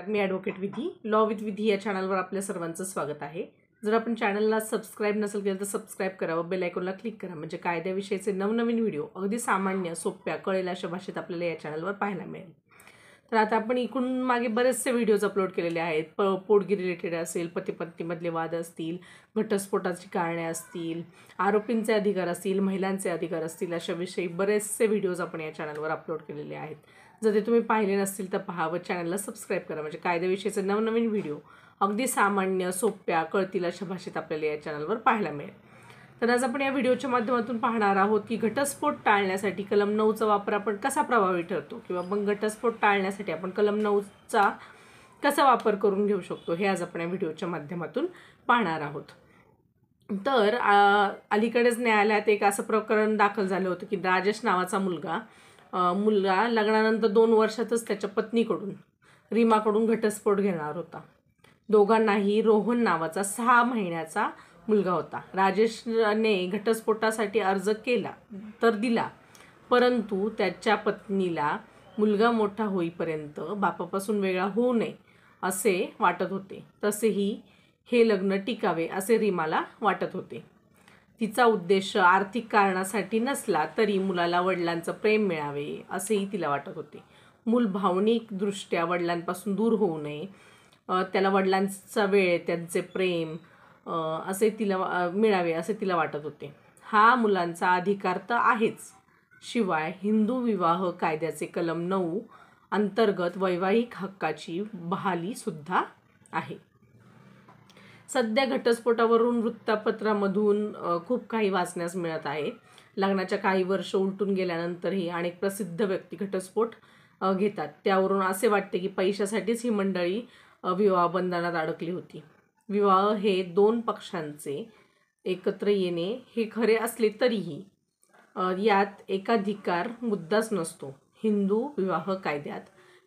मी advocate विधी law with विधी या चॅनलवर आपल्या सर्वांचं स्वागत आहे। जर आपण चॅनलला सबस्क्राइब नसेल केलं तर सबस्क्राइब करा व बेल आयकॉनला क्लिक करा म्हणजे कायद्याविषयीचे नवनवीन व्हिडिओ अगदी सामान्य सोप्या कळेल अशा भाषेत आपल्याला या चॅनलवर पाहायला मिळेल। तर आता आपण इकडून मागे बरेचसे व्हिडिओज अपलोड केलेले आहेत। पोटगी रिलेटेड असेल, पती पत्नीमधले वाद असतील, घटस्फोटाची कारणे असतील, आरोपींचे अधिकार असतील, महिलांचे अधिकार असतील, अशा विषयी बरेचसे व्हिडिओज आपण या चॅनलवर अपलोड केलेले आहेत। जर ते तुम्ही पाहिले नसतील तर पहा व चॅनलला सबस्क्राइब करा म्हणजे कायद्याविषयीचे नवनवीन व्हिडिओ अगदी सामान्य सोप्या कळतील अशा भाषेत आपल्याला या चॅनलवर पाहायला मिळेल। तर आज आपण या व्हिडिओच्या माध्यमातून पाहणार आहोत की घटस्फोट टाळण्यासाठी कलम 9चा वापर आपण कसा प्रभावी ठरतो किंवा मग घटस्फोट टाळण्यासाठी आपण कलम 9चा कसा वापर करून घेऊ शकतो हे आज आपण या व्हिडिओच्या माध्यमातून पाहणार आहोत। तर अलीकडेच न्यायालयात एक असं प्रकरण दाखल झालं होतं की राजेश नावाचा मुलगा लग्नानंतर 2 वर्षातच त्याच्या पत्नीकडून रीमाकडून घटस्फोट घेणार होता। दोघांनाही रोहन नावाचा 6 महिन्याचा मुलगा होता। राजेशने घटस्फोटासाठी अर्ज केला तर दिला, परंतु त्याच्या पत्नीला मुलगा मोठा होईपर्यंत बापापासून वेगळा होऊ नये असे वाटत होते। तसेही हे लग्न टिकावे असे रीमाला वाटत होते। तिचा उद्देश आर्थिक कारणासाठी नसला तरी मुलाला वडिलांचं प्रेम मिळावे असेही तिला वाटत होते। मूल भावनिकदृष्ट्या वडिलांपासून दूर होऊ नये, त्याला वडिलांचा वेळ, त्यांचे प्रेम असे तिला मिळावे असे तिला वाटत होते। हा मुलांचा अधिकार तर आहेच, शिवाय हिंदू विवाह कायद्याचे कलम 9 अंतर्गत वैवाहिक हक्काची बहाली सुद्धा आहे। सध्या घटस्फोटावरून वृत्तपत्रामधून खूप काही वाचण्यास मिळत आहे। लग्नाच्या काही वर्ष उलटून गेल्यानंतरही अनेक प्रसिद्ध व्यक्ती घटस्फोट घेतात। त्यावरून असे वाटते की पैशासाठीच ही मंडळी विवाह बंधनात अडकली होती। विवाह हे 2 पक्षांचे एकत्र येणे हे खरे असले तरीही यात एकाधिकार मुद्दाच नसतो। हिंदू विवाह कायद्यात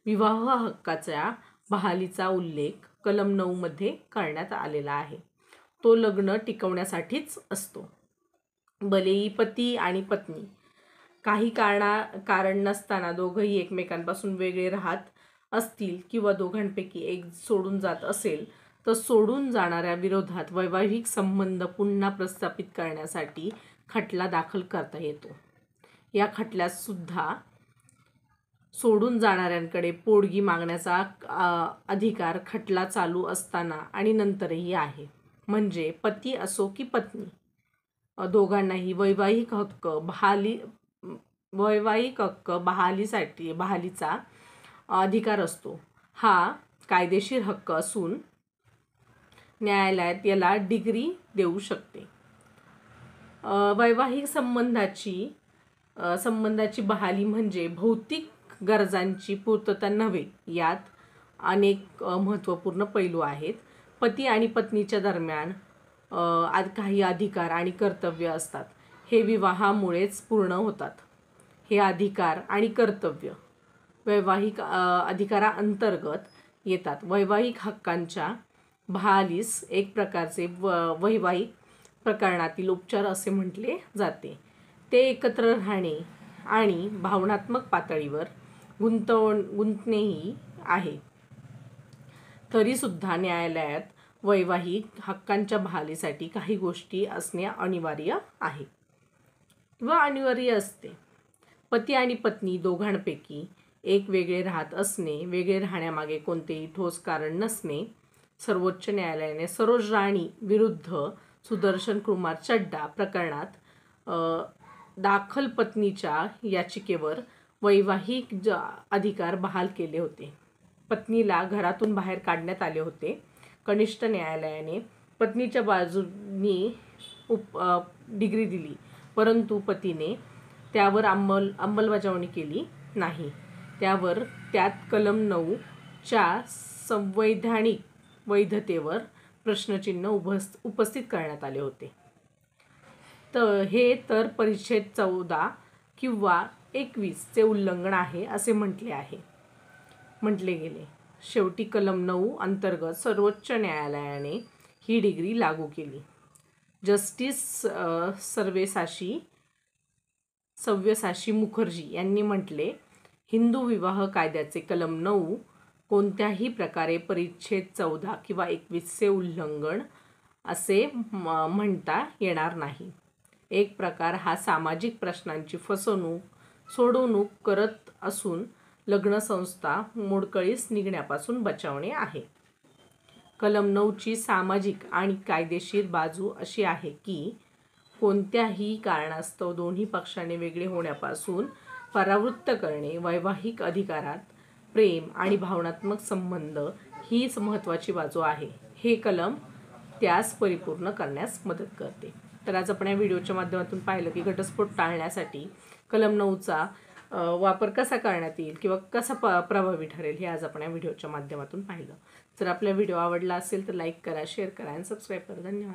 विवाह हक्काच्या बहालीचा उल्लेख कलम 9 मध्ये करण्यात आलेला आहे। तो लग्न टिकवण्यासाठीच असतो। भलेही पती आणि पत्नी काही कारण नसताना दोघंही एकमेकांपासून वेगळे राहत असतील किंवा दोघांपैकी एक सोडून जात असेल तर सोडून जाणाऱ्या विरोधात वैवाहिक संबंध पुन्हा प्रस्थापित करण्यासाठी खटला दाखल करता येतो। या खटल्यात सुद्धा सोडून जाणाऱ्यांकडे पोटगी मागण्याचा अधिकार खटला चालू असताना आणि नंतरही आहे। म्हणजे पती असो की पत्नी दोघांनाही वैवाहिक हक्क बहालीचा अधिकार असतो। हा कायदेशीर हक्क असून न्यायालयात याला डिग्री देऊ शकते। वैवाहिक संबंधाची बहाली म्हणजे भौतिक गरजांची पूर्तता नव्हे, यात अनेक महत्त्वपूर्ण पैलू आहेत। पती आणि पत्नीच्या दरम्यान काही अधिकार आणि कर्तव्य असतात, हे विवाहामुळेच पूर्ण होतात। हे अधिकार आणि कर्तव्य वैवाहिक अधिकाराअंतर्गत येतात। वैवाहिक हक्कांच्या बहालीस एक प्रकारचे वैवाहिक प्रकरणातील उपचार असे म्हटले जाते। ते एकत्र राहणे आणि भावनात्मक पातळीवर गुंतणेही आहे। तरी सुद्धा न्यायालयात वैवाहिक हक्कांच्या बहालीसाठी काही गोष्टी असणे अनिवार्य आहे व अनिवार्य असते। पती आणि पत्नी दोघांपैकी एक वेगळे राहत असणे, वेगळे राहण्यामागे कोणतेही ठोस कारण नसणे। सर्वोच्च न्यायालयाने सरोज राणी विरुद्ध सुदर्शन कुमार चड्डा प्रकरणात दाखल पत्नीच्या याचिकेवर वैवाहिक अधिकार बहाल केले होते। पत्नीला घरातून बाहेर काढण्यात आले होते। कनिष्ठ न्यायालयाने पत्नीच्या बाजूनी डिग्री दिली, परंतु पतीने त्यावर अंमलबजावणी केली नाही। त्यात कलम 9 च्या संवैधानिक वैधतेवर प्रश्नचिन्ह उपस्थित करण्यात आले होते। हे तर परिच्छेद 14 किंवा 21 चे उल्लंघन आहे असे म्हटले गेले। शेवटी कलम 9 अंतर्गत सर्वोच्च न्यायालयाने ही डिग्री लागू केली। जस्टिस सव्यसाची मुखर्जी यांनी म्हटले, हिंदू विवाह कायद्याचे कलम 9 कोणत्याही प्रकारे परिच्छेद 14 किंवा 21चे उल्लंघन असे म्हणता येणार नाही. एक प्रकार हा सामाजिक प्रश्नांची सोडवणूक करत असून लग्नसंस्था मोडकळीस निघण्यापासून बचावणे आहे. कलम 9ची सामाजिक आणि कायदेशीर बाजू अशी आहे की कोणत्याही कारणास्तव दोन्ही पक्षांनी वेगळे होण्यापासून परावृत्त करणे, वैवाहिक अधिकारात प्रेम आणि भावनात्मक संबंध हीच महत्त्वाची बाजू आहे. हे कलम त्यास परिपूर्ण करण्यास मदत करते. तर आज आपण या व्हिडिओच्या माध्यमातून पाहिलं की घटस्फोट टाळण्यासाठी कलम 9चा वापर कसा करण्यात येईल किंवा कसा प्रभावी ठरेल हे आज आपण या व्हिडिओच्या माध्यमातून पाहिलं. जर आपला व्हिडिओ आवडला असेल तर लाईक करा, शेअर करा आणि सबस्क्राईब करा. धन्यवाद.